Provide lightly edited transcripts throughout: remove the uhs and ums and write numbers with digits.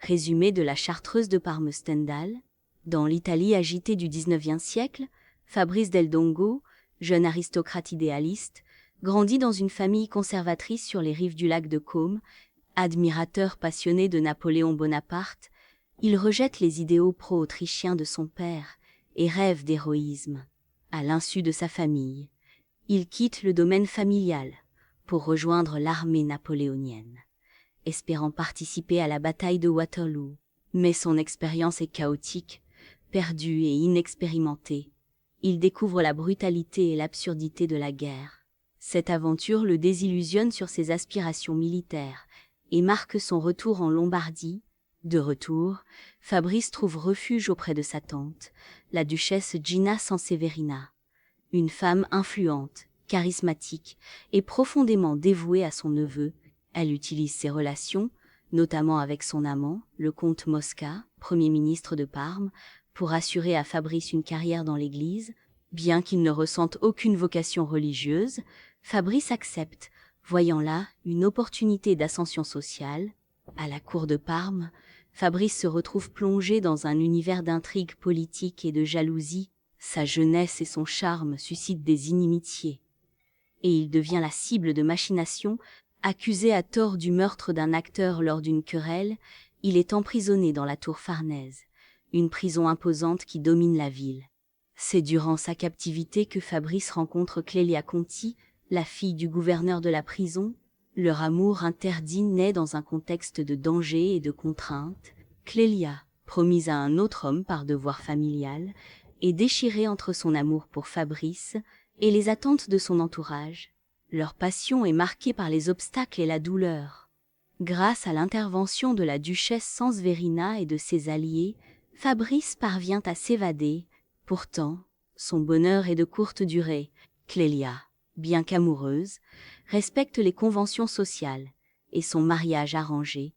Résumé de la Chartreuse de Parme Stendhal. Dans l'Italie agitée du XIXe siècle, Fabrice Del Dongo, jeune aristocrate idéaliste, grandit dans une famille conservatrice sur les rives du lac de Côme. Admirateur passionné de Napoléon Bonaparte, il rejette les idéaux pro-autrichiens de son père et rêve d'héroïsme. À l'insu de sa famille, il quitte le domaine familial pour rejoindre l'armée napoléonienne, espérant participer à la bataille de Waterloo. Mais son expérience est chaotique, perdu et inexpérimenté. Il découvre la brutalité et l'absurdité de la guerre. Cette aventure le désillusionne sur ses aspirations militaires et marque son retour en Lombardie. De retour, Fabrice trouve refuge auprès de sa tante, la duchesse Gina Sanseverina. Une femme influente, charismatique et profondément dévouée à son neveu, elle utilise ses relations, notamment avec son amant, le comte Mosca, premier ministre de Parme, pour assurer à Fabrice une carrière dans l'Église. Bien qu'il ne ressente aucune vocation religieuse, Fabrice accepte, voyant là une opportunité d'ascension sociale. À la cour de Parme, Fabrice se retrouve plongé dans un univers d'intrigues politiques et de jalousie. Sa jeunesse et son charme suscitent des inimitiés. Et il devient la cible de machinations. Accusé à tort du meurtre d'un acteur lors d'une querelle, il est emprisonné dans la tour Farnèse, une prison imposante qui domine la ville. C'est durant sa captivité que Fabrice rencontre Clélia Conti, la fille du gouverneur de la prison. Leur amour interdit naît dans un contexte de danger et de contrainte. Clélia, promise à un autre homme par devoir familial, est déchirée entre son amour pour Fabrice et les attentes de son entourage. Leur passion est marquée par les obstacles et la douleur. Grâce à l'intervention de la duchesse Sanseverina et de ses alliés, Fabrice parvient à s'évader. Pourtant, son bonheur est de courte durée. Clélia, bien qu'amoureuse, respecte les conventions sociales et son mariage arrangé.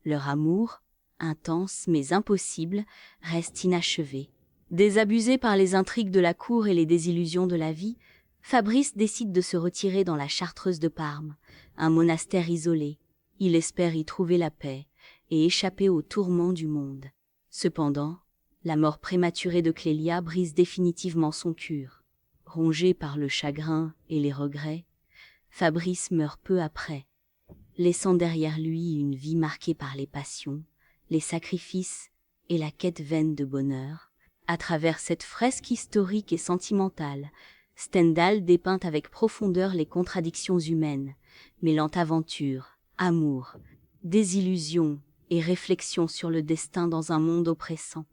Leur amour, intense mais impossible, reste inachevé. Désabusé par les intrigues de la cour et les désillusions de la vie, Fabrice décide de se retirer dans la Chartreuse de Parme, un monastère isolé. Il espère y trouver la paix et échapper aux tourments du monde. Cependant, la mort prématurée de Clélia brise définitivement son cœur. Rongé par le chagrin et les regrets, Fabrice meurt peu après, laissant derrière lui une vie marquée par les passions, les sacrifices et la quête vaine de bonheur. À travers cette fresque historique et sentimentale, Stendhal dépeint avec profondeur les contradictions humaines, mêlant aventure, amour, désillusion et réflexion sur le destin dans un monde oppressant.